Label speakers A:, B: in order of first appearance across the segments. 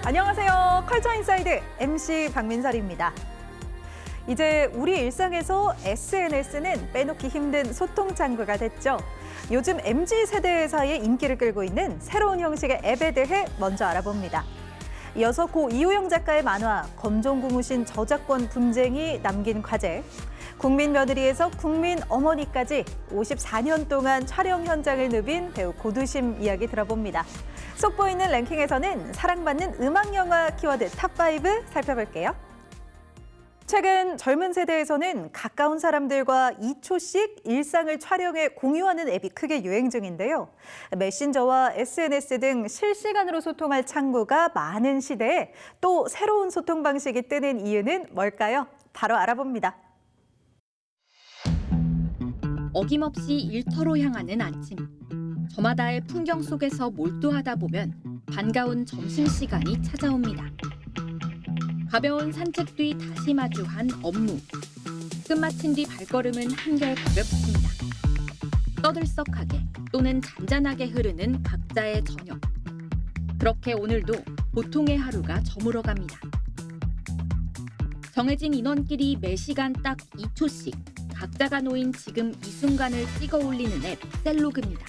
A: 안녕하세요. 컬처 인사이드 MC 박민설입니다. 이제 우리 일상에서 SNS는 빼놓기 힘든 소통 창구가 됐죠. 요즘 MZ세대 사이에 인기를 끌고 있는 새로운 형식의 앱에 대해 먼저 알아봅니다. 이어서 고 이우영 작가의 만화 검정고무신 저작권 분쟁이 남긴 과제, 국민 며느리에서 국민 어머니까지 54년 동안 촬영 현장을 누빈 배우 고두심 이야기 들어봅니다. 속보이는 랭킹에서는 사랑받는 음악영화 키워드 탑5 살펴볼게요. 최근 젊은 세대에서는 가까운 사람들과 2초씩 일상을 촬영해 공유하는 앱이 크게 유행 중인데요. 메신저와 SNS 등 실시간으로 소통할 창구가 많은 시대에 또 새로운 소통 방식이 뜨는 이유는 뭘까요? 바로 알아봅니다.
B: 어김없이 일터로 향하는 아침. 저마다의 풍경 속에서 몰두하다 보면 반가운 점심시간이 찾아옵니다. 가벼운 산책 뒤 다시 마주한 업무. 끝마친 뒤 발걸음은 한결 가볍습니다. 떠들썩하게 또는 잔잔하게 흐르는 각자의 저녁. 그렇게 오늘도 보통의 하루가 저물어갑니다. 정해진 인원끼리 매 시간 딱 2초씩 각자가 놓인 지금 이 순간을 찍어 올리는 앱 셀로그입니다.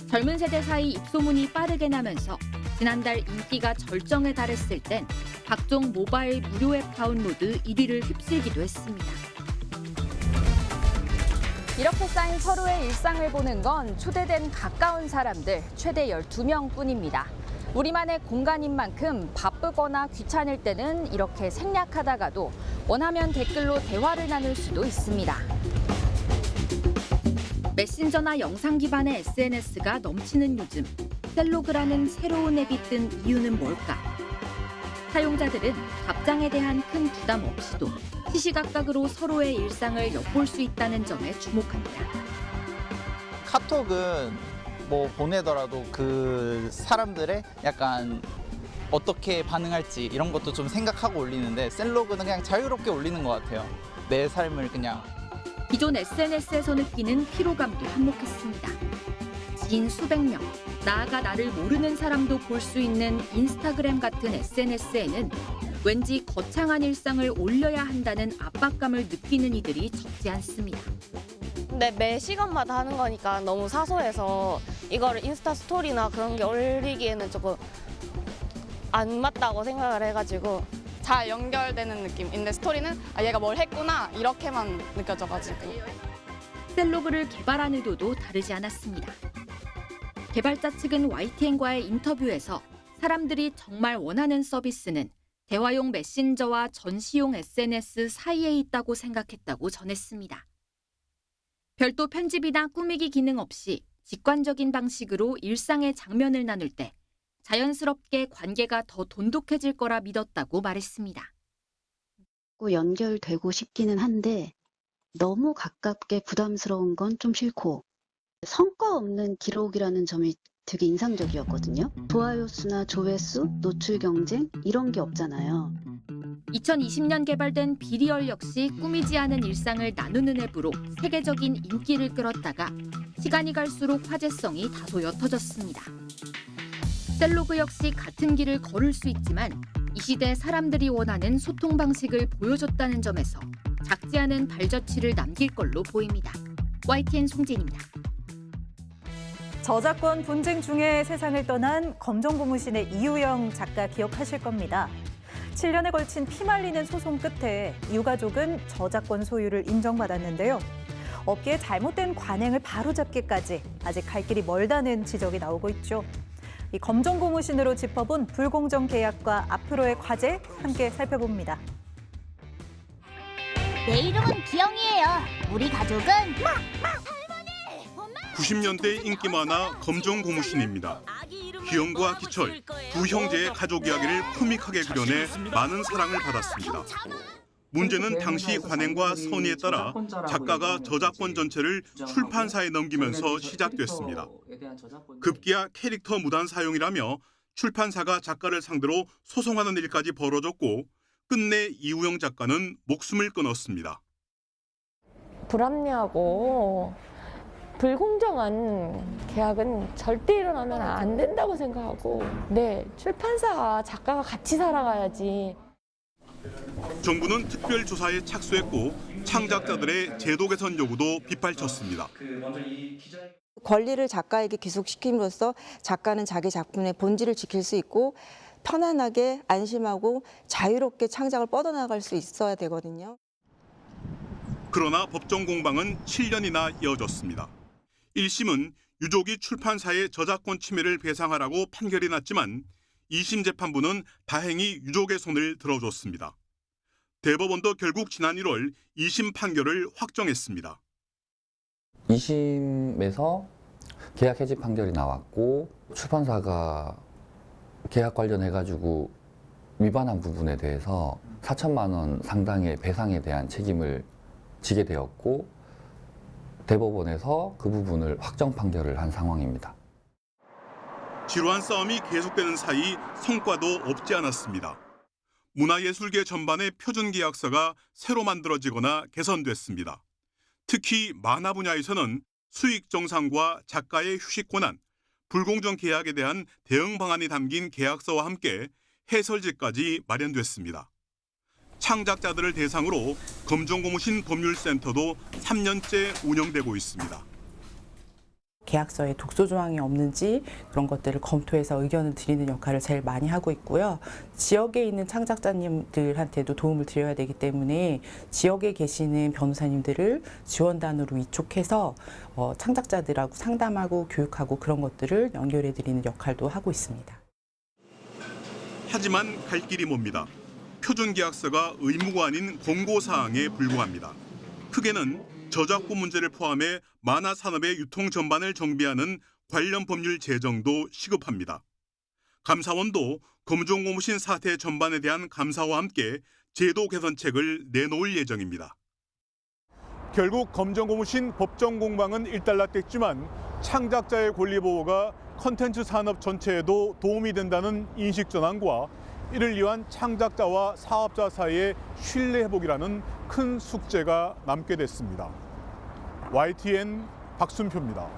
B: 젊은 세대 사이 입소문이 빠르게 나면서 지난달 인기가 절정에 달했을 땐 각종 모바일 무료 앱 다운로드 1위를 휩쓸기도 했습니다.
C: 이렇게 쌓인 서로의 일상을 보는 건 초대된 가까운 사람들 최대 12명뿐입니다. 우리만의 공간인 만큼 바쁘거나 귀찮을 때는 이렇게 생략하다가도 원하면 댓글로 대화를 나눌 수도 있습니다.
B: 메신저나 영상 기반의 SNS가 넘치는 요즘, 셀로그라는 새로운 앱이 뜬 이유는 뭘까? 사용자들은 답장에 대한 큰 부담 없이도 시시각각으로 서로의 일상을 엿볼 수 있다는 점에 주목합니다.
D: 카톡은 뭐 보내더라도 그 사람들의 약간 어떻게 반응할지 이런 것도 좀 생각하고 올리는데 셀로그는 그냥 자유롭게 올리는 것 같아요. 내 삶을 그냥.
B: 기존 SNS에서 느끼는 피로감도 한몫했습니다. 지인 수백 명, 나아가 나를 모르는 사람도 볼 수 있는 인스타그램 같은 SNS에는 왠지 거창한 일상을 올려야 한다는 압박감을 느끼는 이들이 적지 않습니다.
E: 근데 매 시간마다 하는 거니까 너무 사소해서 이거를 인스타 스토리나 그런 게 올리기에는 조금 안 맞다고 생각을 해가지고
F: 잘 연결되는 느낌인데 스토리는 얘가 뭘 했구나 이렇게만 느껴져가지고.
B: 셀로그를 개발한 의도도 다르지 않았습니다. 개발자 측은 YTN과의 인터뷰에서 사람들이 정말 원하는 서비스는 대화용 메신저와 전시용 SNS 사이에 있다고 생각했다고 전했습니다. 별도 편집이나 꾸미기 기능 없이 직관적인 방식으로 일상의 장면을 나눌 때 자연스럽게 관계가 더 돈독해질 거라 믿었다고 말했습니다.
G: 연결되고 싶기는 한데 너무 가깝게 부담스러운 건 좀 싫고 성과 없는 기록이라는 점이 되게 인상적이었거든요. 좋아요 수나 조회수, 노출 경쟁 이런 게 없잖아요.
B: 2020년 개발된 비리얼 역시 꾸미지 않은 일상을 나누는 앱으로 세계적인 인기를 끌었다가 시간이 갈수록 화제성이 다소 옅어졌습니다. 셀로그 역시 같은 길을 걸을 수 있지만 이 시대 사람들이 원하는 소통 방식을 보여줬다는 점에서 작지 않은 발자취를 남길 걸로 보입니다. YTN 송진입니다.
A: 저작권 분쟁 중에 세상을 떠난 검정고무신의 이우영 작가 기억하실 겁니다. 7년에 걸친 피말리는 소송 끝에 유가족은 저작권 소유를 인정받았는데요. 업계의 잘못된 관행을 바로잡기까지 아직 갈 길이 멀다는 지적이 나오고 있죠. 이 검정고무신으로 짚어본 불공정 계약과 앞으로의 과제 함께 살펴봅니다.
H: 내 이름은 기영이에요. 우리 가족은
I: 90년대 인기 만화 검정고무신입니다. 기영과 기철, 두 형제의 가족 이야기를 코믹하게 그려내 많은 사랑을 받았습니다. 문제는 당시 관행과 선의에 따라 작가가 저작권 전체를 출판사에 넘기면서 시작됐습니다. 급기야 캐릭터 무단 사용이라며 출판사가 작가를 상대로 소송하는 일까지 벌어졌고 끝내 이우영 작가는 목숨을 끊었습니다.
E: 불합리하고
J: 불공정한 계약은 절대 일어나면 안 된다고 생각하고, 네, 출판사와 작가가 같이 살아가야지.
I: 정부는 특별조사에 착수했고 창작자들의 제도 개선 요구도 빗발쳤습니다.
K: 권리를 작가에게 귀속시킴으로써 작가는 자기 작품의 본질을 지킬 수 있고 편안하게 안심하고 자유롭게 창작을 뻗어나갈 수 있어야 되거든요.
I: 그러나 법정 공방은 7년이나 이어졌습니다. 1심은 유족이 출판사의 저작권 침해를 배상하라고 판결이 났지만 2심 재판부는 다행히 유족의 손을 들어줬습니다. 대법원도 결국 지난 1월 2심 판결을 확정했습니다.
L: 2심에서 계약 해지 판결이 나왔고 출판사가 계약 관련해가지고 위반한 부분에 대해서 4천만 원 상당의 배상에 대한 책임을 지게 되었고 대법원에서 그 부분을 확정 판결을 한 상황입니다.
I: 지루한 싸움이 계속되는 사이 성과도 없지 않았습니다. 문화예술계 전반의 표준계약서가 새로 만들어지거나 개선됐습니다. 특히 만화 분야에서는 수익 정상과 작가의 휴식 권한, 불공정 계약에 대한 대응 방안이 담긴 계약서와 함께 해설지까지 마련됐습니다. 창작자들을 대상으로 검정고무신 법률센터도 3년째 운영되고 있습니다.
M: 계약서에 독소 조항이 없는지 그런 것들을 검토해서 의견을 드리는 역할을 제일 많이 하고 있고요. 지역에 있는 창작자님들한테도 도움을 드려야 되기 때문에 지역에 계시는 변호사님들을 지원단으로 위촉해서 창작자들하고 상담하고 교육하고 그런 것들을 연결해 드리는 역할도 하고 있습니다.
I: 하지만 갈 길이 멉니다. 표준계약서가 의무가 아닌 권고사항에 불과합니다. 크게는 저작권 문제를 포함해 만화 산업의 유통 전반을 정비하는 관련 법률 제정도 시급합니다. 감사원도 검정고무신 사태 전반에 대한 감사와 함께 제도 개선책을 내놓을 예정입니다.
N: 결국 검정고무신 법정 공방은 일단락됐지만 창작자의 권리 보호가 콘텐츠 산업 전체에도 도움이 된다는 인식 전환과 이를 위한 창작자와 사업자 사이의 신뢰 회복이라는 큰 숙제가 남게 됐습니다. YTN 박순표입니다.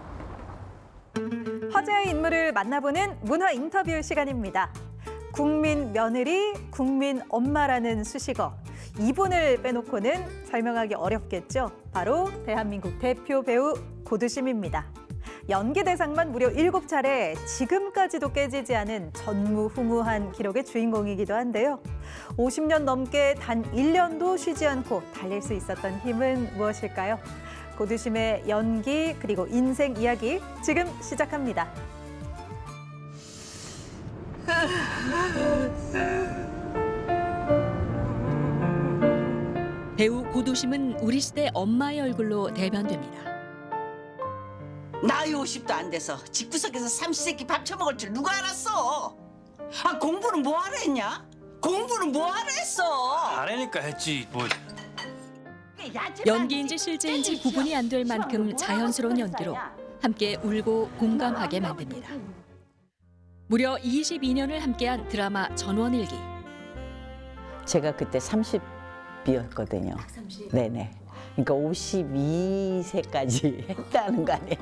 A: 화제의 인물을 만나보는 문화 인터뷰 시간입니다. 국민 며느리, 국민 엄마라는 수식어. 이분을 빼놓고는 설명하기 어렵겠죠. 바로 대한민국 대표 배우 고두심입니다. 연기 대상만 무려 7차례, 지금까지도 깨지지 않은 전무후무한 기록의 주인공이기도 한데요. 50년 넘게 단 1년도 쉬지 않고 달릴 수 있었던 힘은 무엇일까요? 고두심의 연기 그리고 인생 이야기 지금 시작합니다.
B: 배우 고두심은 우리 시대 엄마의 얼굴로 대변됩니다.
O: 나이 50도 안 돼서 집구석에서 삼시세끼 밥 처먹을 줄 누가 알았어? 아, 공부는 뭐하러 했냐? 공부는 뭐하러 했어?
P: 하라니까 했지 뭐.
B: 연기인지 실제인지 구분이 안 될 만큼 자연스러운 연기로 함께 울고 공감하게 만듭니다. 무려 22년을 함께한 드라마 전원일기.
Q: 제가 그때 30이었거든요. 네네. 그러니까 52세까지 했다는 거 아니에요.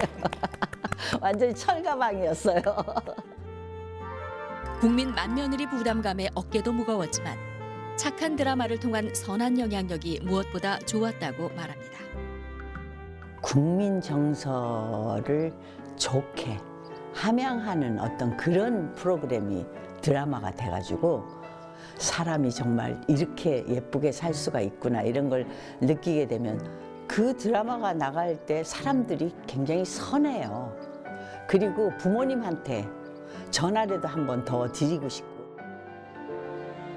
Q: 완전히 철가방이었어요.
B: 국민 만며느리 부담감에 어깨도 무거웠지만 착한 드라마를 통한 선한 영향력이 무엇보다 좋았다고 말합니다.
Q: 국민 정서를 좋게 함양하는 어떤 그런 프로그램이 드라마가 돼가지고 사람이 정말 이렇게 예쁘게 살 수가 있구나 이런 걸 느끼게 되면 그 드라마가 나갈 때 사람들이 굉장히 선해요. 그리고 부모님한테 전화라도 한 번 더 드리고 싶고.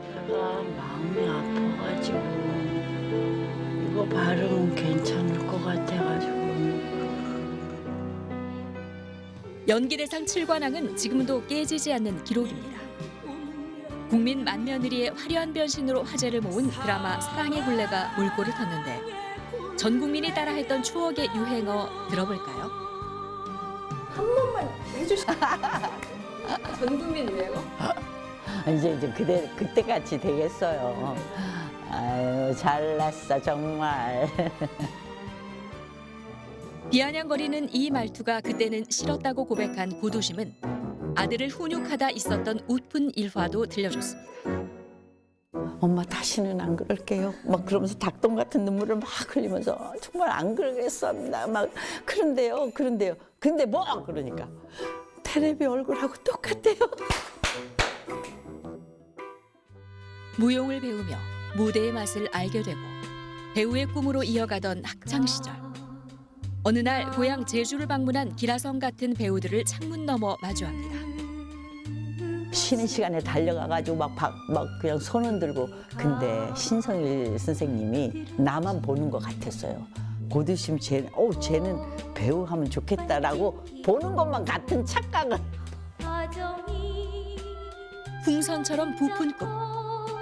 R: 제가 마음이 아파가지고 이거 바르면 괜찮을 것 같아가지고.
B: 연기대상 7관왕은 지금도 깨지지 않는 기록입니다. 국민 만며느리의 화려한 변신으로 화제를 모은 드라마 사랑의 굴레가 물꼬를 텄는데 전 국민이 따라했던 추억의 유행어 들어볼까요?
J: 한 번만 해주실까요? 전 국민 유행어?
Q: 이제 그때같이 되겠어요. 아유 잘났어 정말.
B: 비아냥거리는 이 말투가 그때는 싫었다고 고백한 고도심은 아들을 훈육하다 있었던 웃픈 일화도 들려줬습니다.
Q: 엄마 다시는 안 그럴게요. 막 그러면서 닭똥 같은 눈물을 막 흘리면서 정말 안 그러겠습니다. 막 그런데요. 근데 뭐 그러니까 테레비 얼굴하고 똑같대요.
B: 무용을 배우며 무대의 맛을 알게 되고 배우의 꿈으로 이어가던 학창 시절. 어느 날 고향 제주를 방문한 기라성 같은 배우들을 창문 너머 마주합니다.
Q: 쉬는 시간에 달려가가지고 막 그냥 손 흔들고. 근데 신성일 선생님이 나만 보는 것 같았어요. 고드심 쟤는 배우하면 좋겠다라고 보는 것만 같은 착각을.
B: 풍선처럼 부푼 꿈.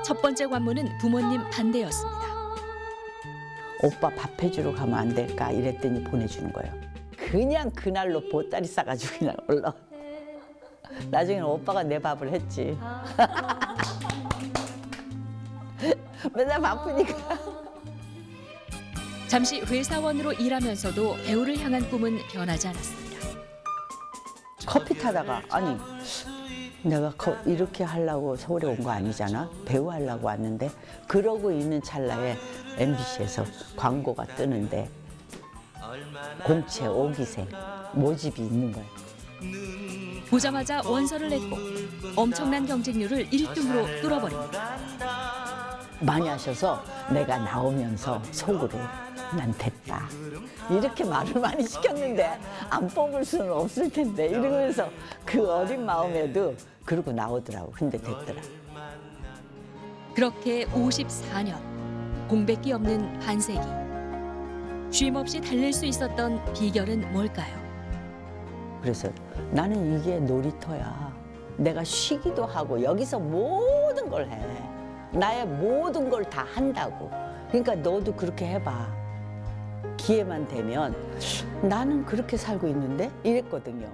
B: 첫 번째 관문은 부모님 반대였습니다.
Q: 오빠 밥 해주러 가면 안 될까 이랬더니 보내주는 거예요. 그냥 그날로 보따리 싸가지고 그냥 올라와. 나중에는 오빠가 내 밥을 했지. 맨날 바쁘니까.
B: 잠시 회사원으로 일하면서도 배우를 향한 꿈은 변하지 않았습니다.
Q: 커피 타다가 아니 내가 이렇게 하려고 서울에 온 거 아니잖아. 배우 하려고 왔는데 그러고 있는 찰나에 MBC에서 광고가 뜨는데 공채 5기생 모집이 있는 거예요.
B: 보자마자 원서를 냈고 엄청난 경쟁률을 1등으로 뚫어버립니다.
Q: 많이 하셔서 내가 나오면서 속으로 난 됐다. 이렇게 말을 많이 시켰는데 안 뽑을 수는 없을 텐데 이러면서 그 어린 마음에도 그러고 나오더라고. 근데 됐더라.
B: 그렇게 54년 공백기 없는 반세기. 쉼없이 달릴 수 있었던 비결은 뭘까요?
Q: 그래서 나는 이게 놀이터야. 내가 쉬기도 하고 여기서 모든 걸 해. 나의 모든 걸 다 한다고. 그러니까 너도 그렇게 해봐. 기회만 되면 나는 그렇게 살고 있는데 이랬거든요.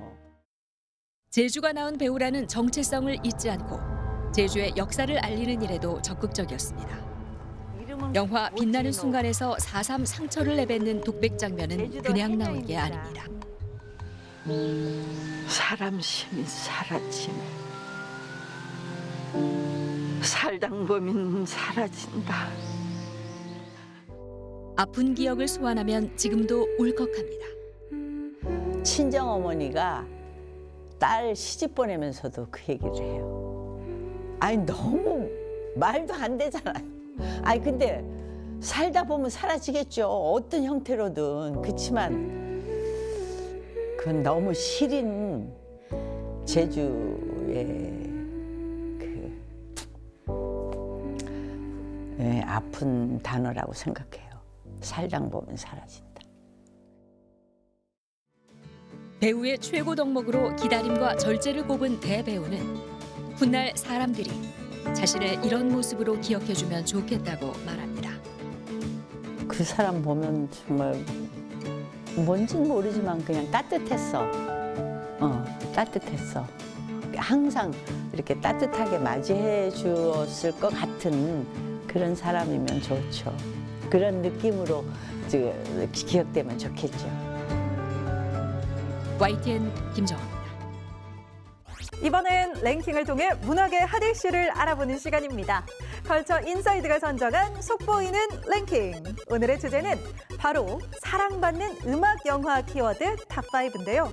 B: 제주가 낳은 배우라는 정체성을 잊지 않고 제주의 역사를 알리는 일에도 적극적이었습니다. 영화 빛나는 순간에서 4.3 상처를 내뱉는 독백 장면은 그냥 나온 게 아닙니다.
R: 사람 힘이 사라지네. 살당범인 사라진다.
B: 아픈 기억을 소환하면 지금도 울컥합니다.
Q: 친정어머니가 딸 시집 보내면서도 그 얘기를 해요. 아니 너무 말도 안 되잖아요. 아니 근데 살다 보면 사라지겠죠. 어떤 형태로든. 그렇지만 그건 너무 시린 제주의 아픈 단어라고 생각해요. 살당 보면 사라진다.
B: 배우의 최고 덕목으로 기다림과 절제를 꼽은 대배우는 훗날 사람들이 자신을 이런 모습으로 기억해주면 좋겠다고 말합니다.
Q: 그 사람 보면 정말 뭔진 모르지만 그냥 따뜻했어. 따뜻했어. 항상 이렇게 따뜻하게 맞이해 주었을 것 같은 그런 사람이면 좋죠. 그런 느낌으로 기억되면 좋겠죠.
B: YTN 김정아입니다.
A: 이번엔 랭킹을 통해 문학의 핫 이슈를 알아보는 시간입니다. 컬처 인사이드가 선정한 속보이는 랭킹. 오늘의 주제는 바로 사랑받는 음악 영화 키워드 탑5인데요.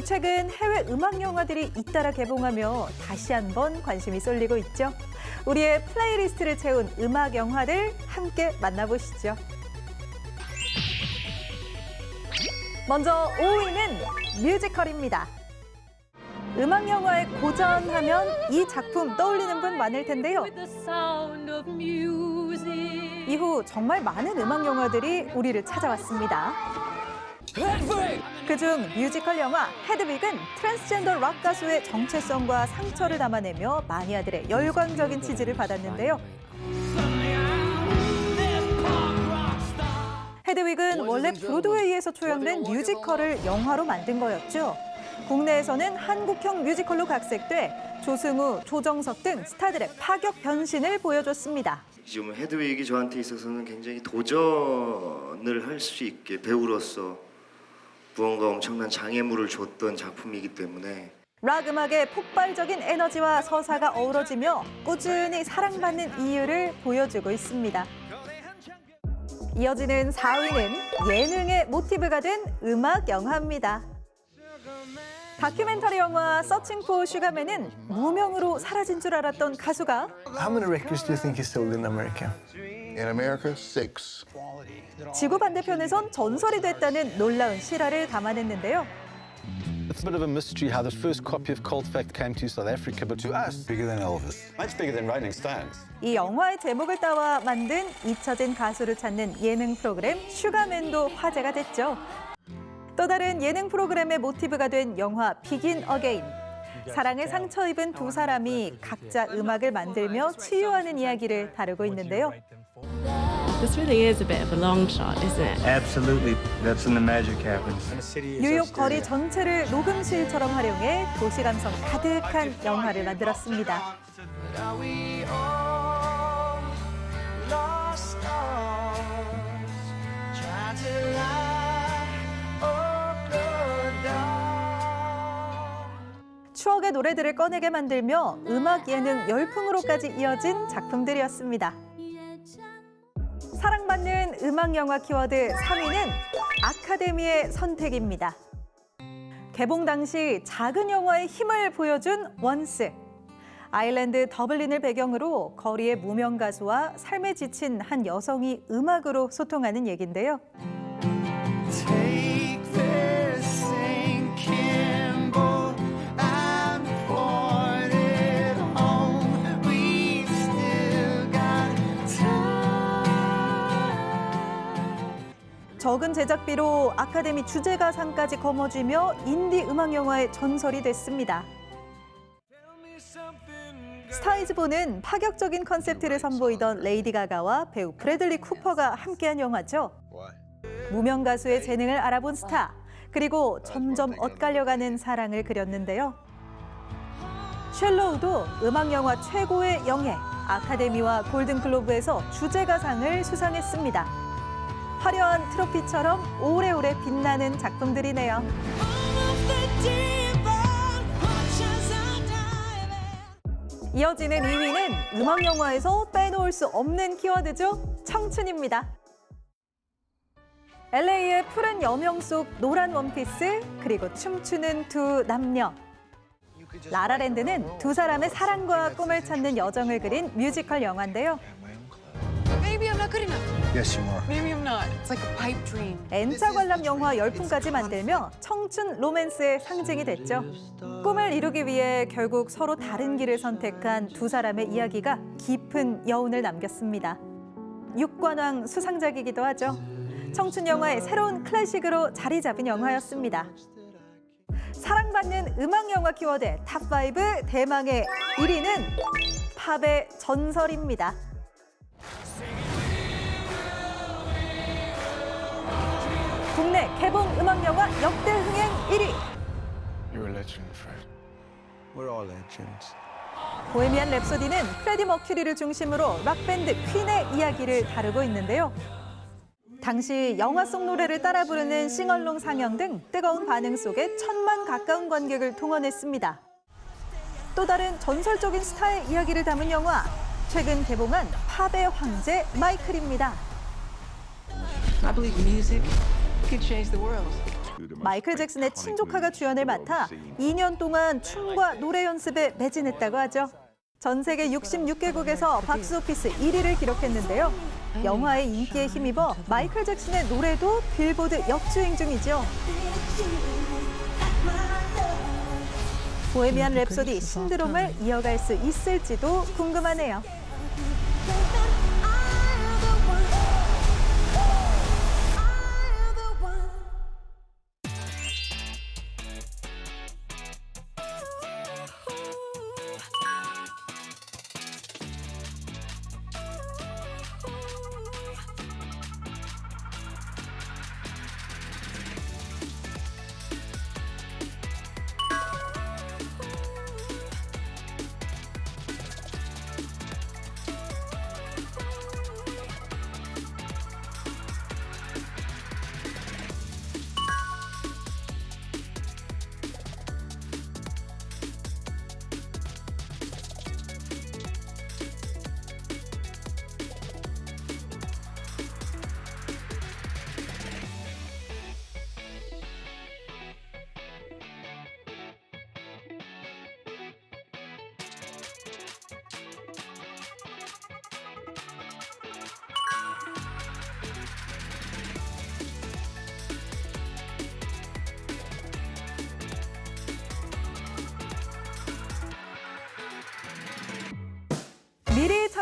A: 최근 해외 음악 영화들이 잇따라 개봉하며 다시 한번 관심이 쏠리고 있죠. 우리의 플레이리스트를 채운 음악 영화들 함께 만나보시죠. 먼저 5위는 뮤지컬입니다. 음악 영화의 고전하면 이 작품 떠올리는 분 많을 텐데요. 이후 정말 많은 음악 영화들이 우리를 찾아왔습니다. 그중 뮤지컬 영화 헤드윅은 트랜스젠더 락 가수의 정체성과 상처를 담아내며 마니아들의 열광적인 지지를 받았는데요. 헤드윅은 원래 브로드웨이에서 초연된 뮤지컬을 영화로 만든 거였죠. 국내에서는 한국형 뮤지컬로 각색돼 조승우, 조정석 등 스타들의 파격 변신을 보여줬습니다.
P: 지금 헤드윅이 저한테 있어서는 굉장히 도전을 할 수 있게 배우로서 무언가 엄청난 장애물을 줬던 작품이기 때문에
A: 락 음악의 폭발적인 에너지와 서사가 어우러지며 꾸준히 사랑받는 이유를 보여주고 있습니다. 이어지는 4위는 예능의 모티브가 된 음악 영화입니다. 다큐멘터리 영화 서칭 포 슈가맨은 무명으로 사라진 줄 알았던 가수가
S: How many records do you think he sold in America?
T: In America, 6.
A: 지구 반대편에선 전설이 됐다는 놀라운 실화를 담아냈는데요.
U: It's a bit of a mystery how the first copy of Cold Fact came to South Africa, but to us, bigger than Elvis. Much bigger than Rolling Stones.
A: 이 영화의 제목을 따와 만든 잊혀진 가수를 찾는 예능 프로그램 슈가맨도 화제가 됐죠. 또 다른 예능 프로그램의 모티브가 된 영화 비긴 어게인. 사랑에 상처 입은 두 사람이 각자 음악을 만들며 치유하는 이야기를 다루고 있는데요.
V: This really is a bit of a long shot, isn't it?
W: Absolutely. That's when the magic happens.
A: 뉴욕 거리 전체를 녹음실처럼 활용해 도시 감성 가득한 영화를 만들었습니다. 추억의 노래들을 꺼내게 만들며 음악 예능 열풍으로까지 이어진 작품들이었습니다. 사랑받는 음악 영화 키워드 3위는 아카데미의 선택입니다. 개봉 당시 작은 영화의 힘을 보여준 원스. 아일랜드 더블린을 배경으로 거리의 무명 가수와 삶에 지친 한 여성이 음악으로 소통하는 얘긴데요. 적은 제작비로 아카데미 주제가상까지 거머쥐며 인디 음악 영화의 전설이 됐습니다. 스타이즈본은 파격적인 컨셉트를 선보이던 레이디 가가와 배우 브래들리 쿠퍼가 함께한 영화죠. 무명 가수의 재능을 알아본 스타, 그리고 점점 엇갈려가는 사랑을 그렸는데요. 쉘로우도 음악 영화 최고의 영예, 아카데미와 골든글로브에서 주제가상을 수상했습니다. 화려한 트로피처럼 오래오래 빛나는 작품들이네요. 이어지는 2위는 음악 영화에서 빼놓을 수 없는 키워드죠. 청춘입니다. LA의 푸른 여명 속 노란 원피스, 그리고 춤추는 두 남녀. 라라랜드는 두 사람의 사랑과 꿈을 찾는 여정을 그린 뮤지컬 영화인데요.
X: Maybe I'm not good enough.
S: Yes, you are.
X: Maybe I'm not. It's like a pipe dream.
A: N차 관람 영화 열풍까지 만들며 청춘 로맨스의 상징이 됐죠. 꿈을 이루기 위해 결국 서로 다른 길을 선택한 두 사람의 이야기가 깊은 여운을 남겼습니다. 육관왕 수상작이기도 하죠. 청춘 영화의 새로운 클래식으로 자리 잡은 영화였습니다. 사랑받는 음악 영화 키워드 탑5 대망의 1위는 팝의 전설입니다. 국내 개봉 음악 영화 역대 흥행 1위.
S: You're a legend, Fred. We're all legends.
A: 보헤미안 랩소디는 프레디 머큐리를 중심으로 락밴드 퀸의 이야기를 다루고 있는데요. 당시 영화 속 노래를 따라 부르는 싱얼롱 상영 등 뜨거운 반응 속에 1,000만 가까운 관객을 동원했습니다. 또 다른 전설적인 스타의 이야기를 담은 영화, 최근 개봉한 팝의 황제 마이클입니다.
X: I believe music could change the world.
A: 마이클 잭슨의 친조카가 주연을 맡아 2년 동안 춤과 노래 연습에 매진했다고 하죠. 전 세계 66개국에서 박스오피스 1위를 기록했는데요. 영화의 인기에 힘입어 마이클 잭슨의 노래도 빌보드 역주행 중이죠. 보헤미안 랩소디 신드롬을 이어갈 수 있을지도 궁금하네요.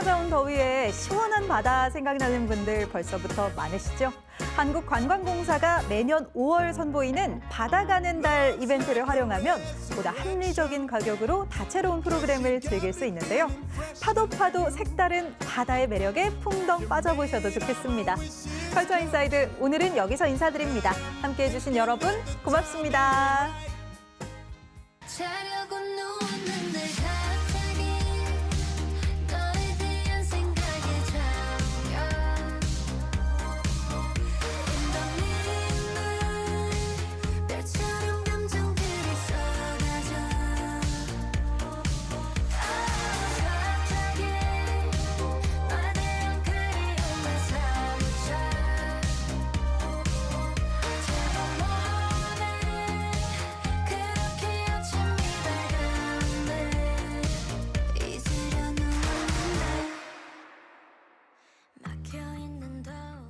A: 찾아온 더위에 시원한 바다 생각나는 분들 벌써부터 많으시죠? 한국관광공사가 매년 5월 선보이는 바다 가는 달 이벤트를 활용하면 보다 합리적인 가격으로 다채로운 프로그램을 즐길 수 있는데요. 파도 색다른 바다의 매력에 풍덩 빠져보셔도 좋겠습니다. 컬처 인사이드 오늘은 여기서 인사드립니다. 함께해 주신 여러분 고맙습니다.